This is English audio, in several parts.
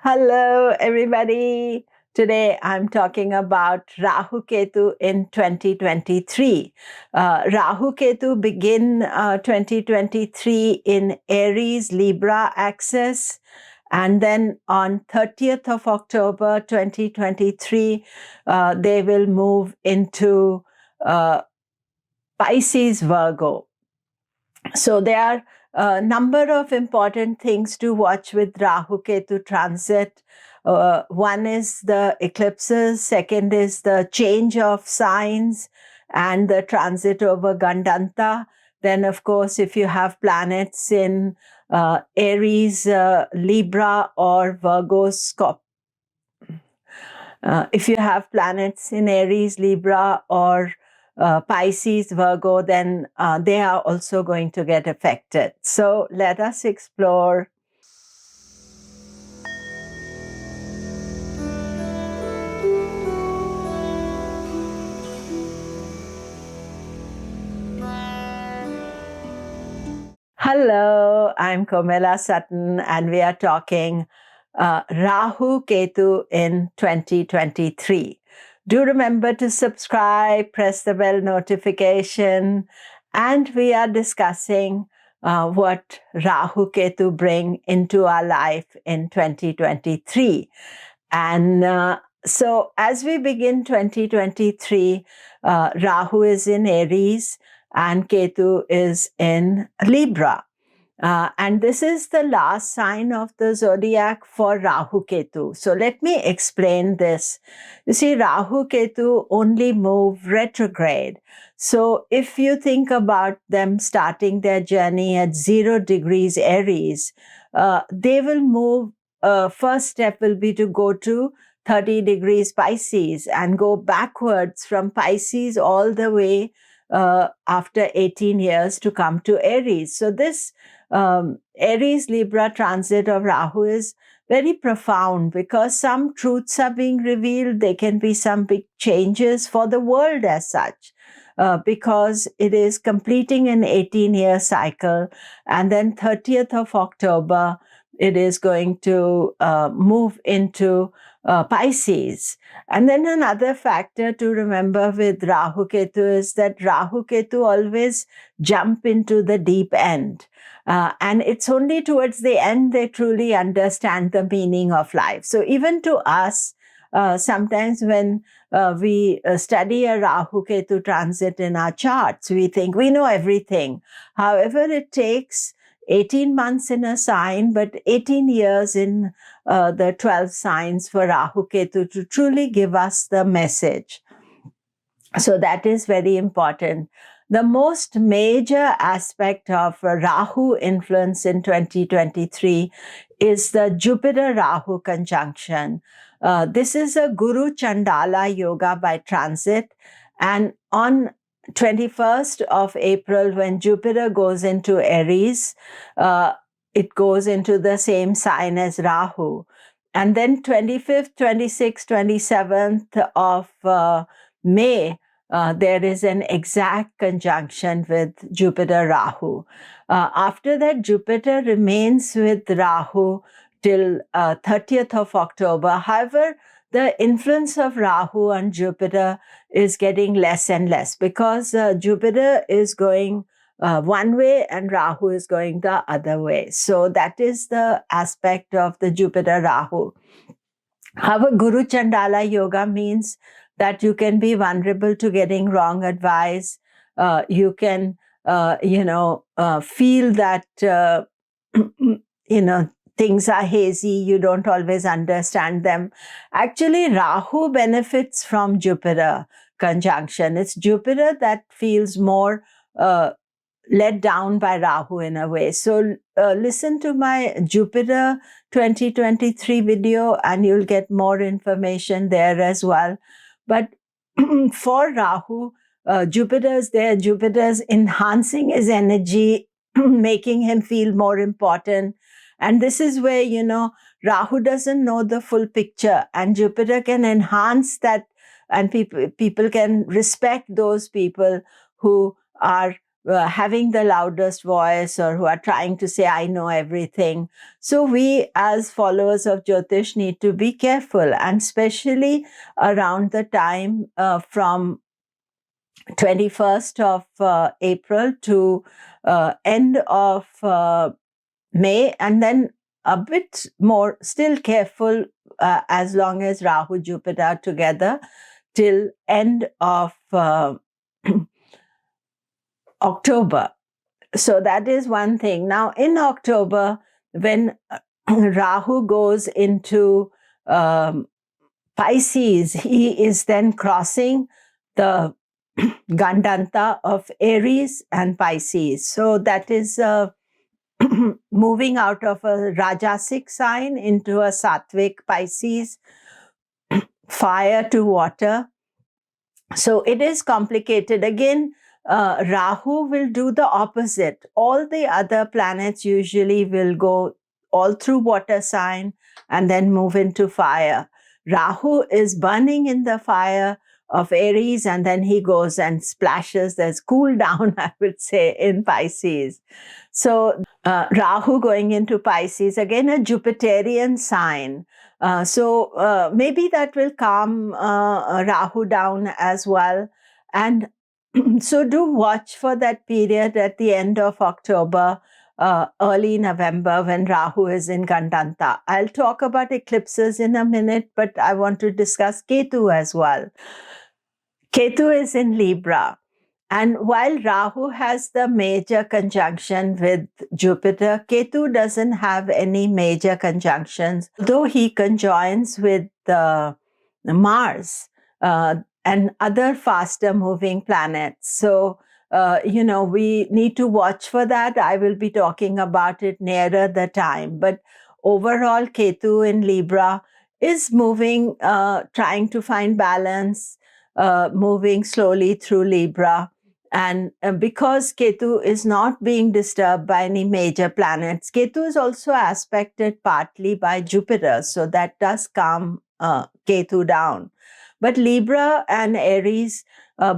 Hello, everybody. Today I'm talking about Rahu Ketu in 2023. Rahu Ketu begin 2023 in Aries Libra axis, and then on 30th of October 2023, they will move into Pisces Virgo. So there are a number of important things to watch with Rahu Ketu transit. One is the eclipses, second is the change of signs and the transit over Gandanta. Then, of course, if you have planets in Aries, Libra, or Virgo, if you have planets in Aries, Libra, or Pisces, Virgo, then they are also going to get affected. So let us explore. Hello, I'm Komilla Sutton, and we are talking Rahu Ketu in 2023. Do remember to subscribe, press the bell notification, and we are discussing what Rahu Ketu bring into our life in 2023. And so as we begin 2023, Rahu is in Aries and Ketu is in Libra. And this is the last sign of the zodiac for Rahu Ketu. So let me explain this. You see, Rahu Ketu only move retrograde. So if you think about them starting their journey at 0 degrees Aries, they will move. First step will be to go to 30 degrees Pisces and go backwards from Pisces all the way after 18 years to come to Aries. So this Aries Libra transit of Rahu is very profound because some truths are being revealed. There can be some big changes for the world as such. Because it is completing an 18-year cycle, and then 30th of October, it is going to move into Pisces. And then another factor to remember with Rahu Ketu is that Rahu Ketu always jump into the deep end. And it's only towards the end they truly understand the meaning of life. So even to us, sometimes when we study a Rahu Ketu transit in our charts, we think we know everything. However, it takes 18 months in a sign, but 18 years in the 12 signs for Rahu Ketu to truly give us the message. So that is very important. The most major aspect of Rahu influence in 2023 is the Jupiter-Rahu conjunction. This is a Guru Chandala yoga by transit, and on 21st of April, when Jupiter goes into Aries, it goes into the same sign as Rahu. And then 25th, 26th, 27th of May, there is an exact conjunction with Jupiter-Rahu. After that, Jupiter remains with Rahu till 30th of October. However, the influence of Rahu on Jupiter is getting less and less because Jupiter is going one way and Rahu is going the other way. So that is the aspect of the Jupiter-Rahu. However, Guru Chandala yoga means that you can be vulnerable to getting wrong advice. You can, feel that, things are hazy, you don't always understand them. Actually, Rahu benefits from Jupiter conjunction. It's Jupiter that feels more let down by Rahu in a way. So listen to my Jupiter 2023 video and you'll get more information there as well. But for Rahu, Jupiter's there. Jupiter's enhancing his energy, making him feel more important. And this is where, Rahu doesn't know the full picture and Jupiter can enhance that, and people can respect those people who are having the loudest voice or who are trying to say, I know everything. So we as followers of Jyotish need to be careful, and especially around the time from 21st of April to end of May, and then a bit more still careful as long as Rahu Jupiter are together till end of October. So that is one thing. Now in October, when Rahu goes into Pisces, he is then crossing the Gandanta of Aries and Pisces. So that is moving out of a Rajasic sign into a Sattvic Pisces, fire to water. So it is complicated. Again, Rahu will do the opposite. All the other planets usually will go all through water sign and then move into fire. Rahu is burning in the fire of Aries, and then he goes and splashes. There's cool down, I would say, in Pisces. So Rahu going into Pisces, again a Jupiterian sign. So maybe that will calm Rahu down as well. And so do watch for that period at the end of October, early November, when Rahu is in Gandanta. I'll talk about eclipses in a minute, but I want to discuss Ketu as well. Ketu is in Libra. And while Rahu has the major conjunction with Jupiter, Ketu doesn't have any major conjunctions, though he conjoins with Mars and other faster moving planets. So, we need to watch for that. I will be talking about it nearer the time. But overall, Ketu in Libra is moving, trying to find balance, moving slowly through Libra. And because Ketu is not being disturbed by any major planets, Ketu is also aspected partly by Jupiter. So that does calm Ketu down. But Libra and Aries,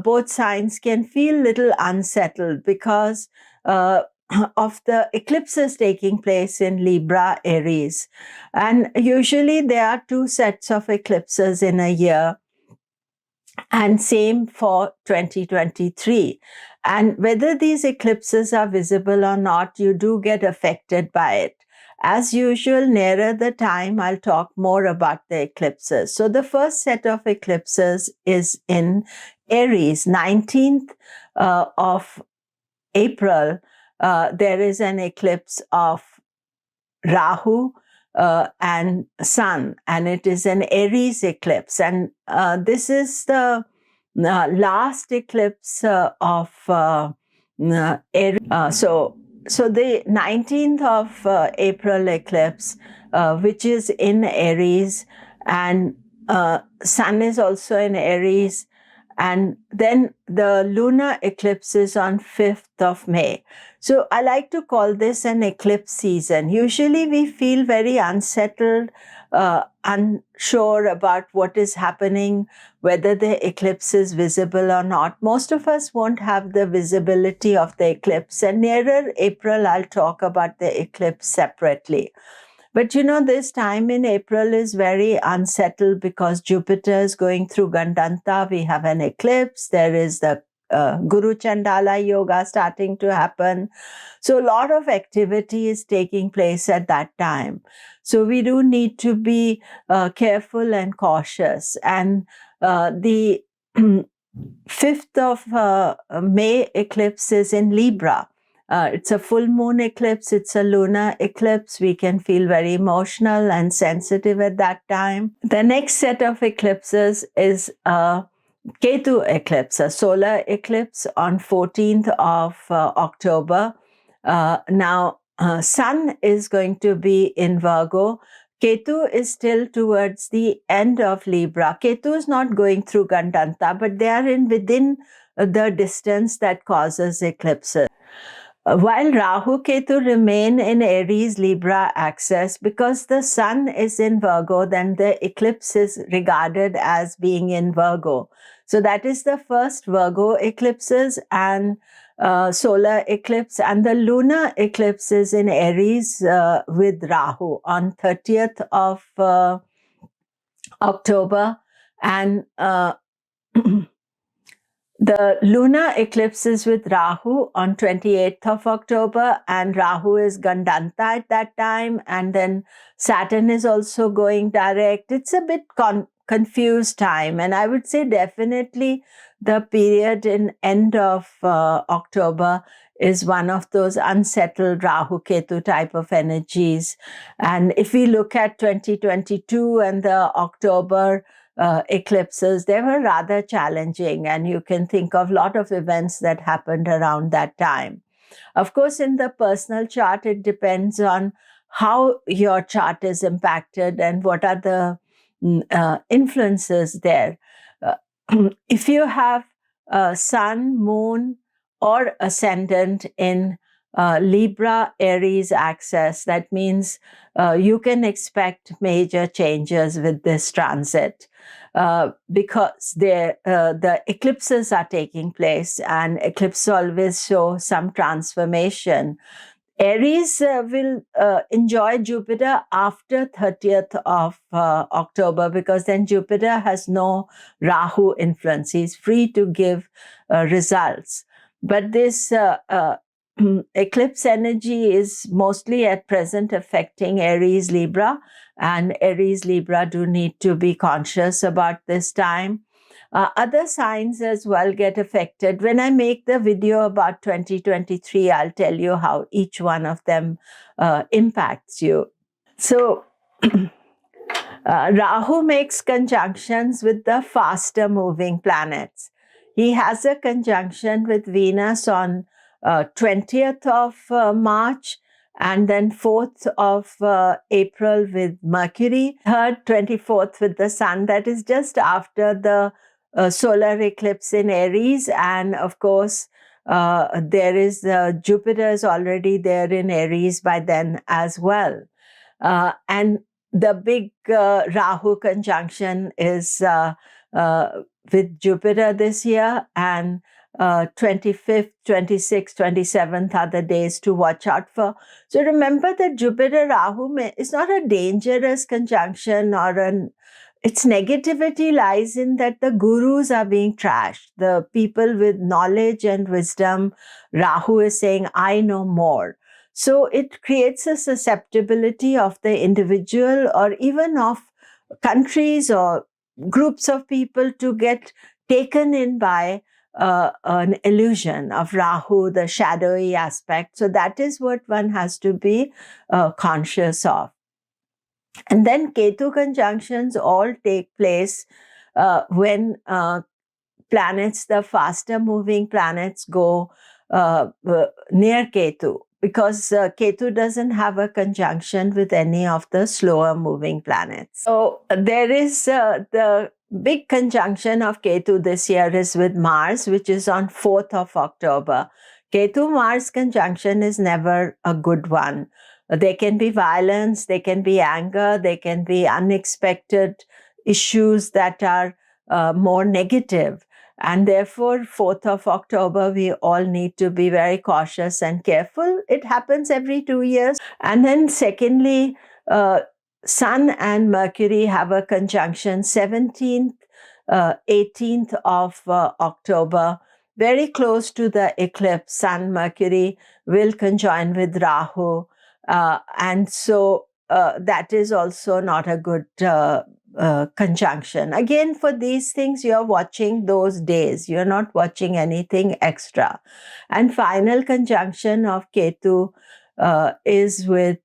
both signs can feel a little unsettled because of the eclipses taking place in Libra, Aries. And usually there are 2 sets of eclipses in a year. And same for 2023. And whether these eclipses are visible or not, you do get affected by it. As usual, nearer the time, I'll talk more about the eclipses. So the first set of eclipses is in Aries, 19th of April. There is an eclipse of Rahu and Sun, and it is an Aries eclipse. And this is the last eclipse of Aries. So the 19th of April eclipse, which is in Aries, and Sun is also in Aries, and then the lunar eclipse is on 5th of May. So I like to call this an eclipse season. Usually we feel very unsettled, unsure about what is happening, whether the eclipse is visible or not. Most of us won't have the visibility of the eclipse. And nearer April, I'll talk about the eclipse separately. But this time in April is very unsettled because Jupiter is going through Gandanta. We have an eclipse. There is the Guru Chandala Yoga starting to happen. So a lot of activity is taking place at that time. So we do need to be careful and cautious. And the 5th of May eclipse is in Libra. It's a full moon eclipse. It's a lunar eclipse. We can feel very emotional and sensitive at that time. The next set of eclipses is Ketu eclipse, a solar eclipse on 14th of October. Now, Sun is going to be in Virgo. Ketu is still towards the end of Libra. Ketu is not going through Gandanta, but they are within the distance that causes eclipses. While Rahu Ketu remain in Aries Libra axis, because the sun is in Virgo, then the eclipse is regarded as being in Virgo. So that is the first Virgo eclipses and solar eclipse, and the lunar eclipse is in Aries with Rahu on 30th of October, and the lunar eclipse is with Rahu on 28th of October, and Rahu is Gandanta at that time, and then Saturn is also going direct. It's a bit confused time, and I would say definitely the period in end of October is one of those unsettled Rahu Ketu type of energies. And if we look at 2022 and the October eclipses, they were rather challenging, and you can think of a lot of events that happened around that time. Of course, in the personal chart, it depends on how your chart is impacted and what are the influences there. If you have sun, moon, or ascendant in Libra Aries axis, that means you can expect major changes with this transit. Because the eclipses are taking place, and eclipses always show some transformation. Aries will enjoy Jupiter after 30th of October, because then Jupiter has no Rahu influence. He's free to give results. But this eclipse energy is mostly at present affecting Aries Libra, and Aries Libra do need to be conscious about this time. Other signs as well get affected. When I make the video about 2023, I'll tell you how each one of them impacts you. So Rahu makes conjunctions with the faster moving planets. He has a conjunction with Venus on 20th of March, and then 4th of April with Mercury, 3rd, 24th with the Sun. That is just after the solar eclipse in Aries. And of course, there is Jupiter is already there in Aries by then as well. And the big Rahu conjunction is with Jupiter this year, and 25th, 26th, 27th are the days to watch out for. So remember that Jupiter Rahu is not a dangerous conjunction, or its negativity lies in that the gurus are being trashed. The people with knowledge and wisdom, Rahu is saying, I know more. So it creates a susceptibility of the individual or even of countries or groups of people to get taken in by an illusion of Rahu, the shadowy aspect. So that is what one has to be conscious of. And then Ketu conjunctions all take place when planets, the faster moving planets, go near Ketu, because Ketu doesn't have a conjunction with any of the slower moving planets. So there is the big conjunction of Ketu this year is with Mars, which is on 4th of October. Ketu-Mars conjunction is never a good one. There can be violence, there can be anger, there can be unexpected issues that are more negative. And therefore, 4th of October, we all need to be very cautious and careful. It happens every 2 years. And then secondly, Sun and Mercury have a conjunction 17th, 18th of October, very close to the eclipse. Sun, Mercury will conjoin with Rahu. And so that is also not a good conjunction. Again, for these things, you're watching those days. You're not watching anything extra. And final conjunction of Ketu is with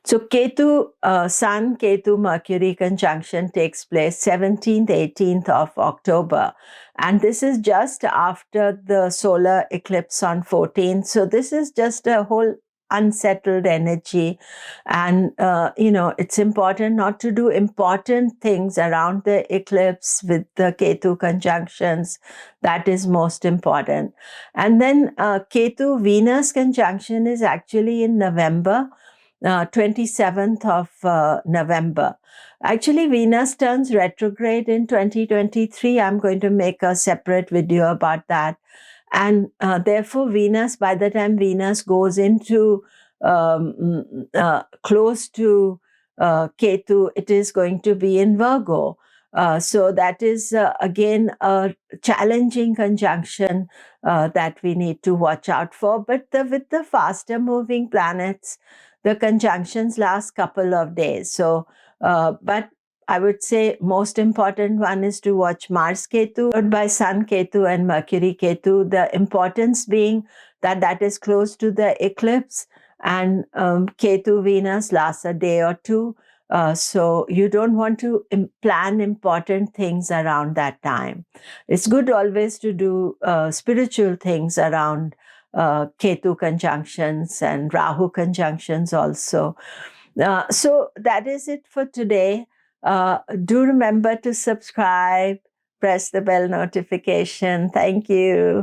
so Ketu, Sun, Ketu, Mercury conjunction takes place 17th, 18th of October. And this is just after the solar eclipse on 14th. So this is just a whole unsettled energy. And, it's important not to do important things around the eclipse with the Ketu conjunctions. That is most important. And then Ketu-Venus conjunction is actually in November, 27th of November. Actually, Venus turns retrograde in 2023. I'm going to make a separate video about that. And therefore, Venus, by the time Venus goes into close to Ketu, it is going to be in Virgo. So that is, again, a challenging conjunction that we need to watch out for. But with the faster moving planets, the conjunctions last couple of days. So, but I would say most important one is to watch Mars Ketu, followed by Sun Ketu and Mercury Ketu. The importance being that is close to the eclipse, and Ketu Venus lasts a day or two. So you don't want to plan important things around that time. It's good always to do spiritual things around Ketu conjunctions and Rahu conjunctions also. So that is it for today. Do remember to subscribe, press the bell notification. Thank you.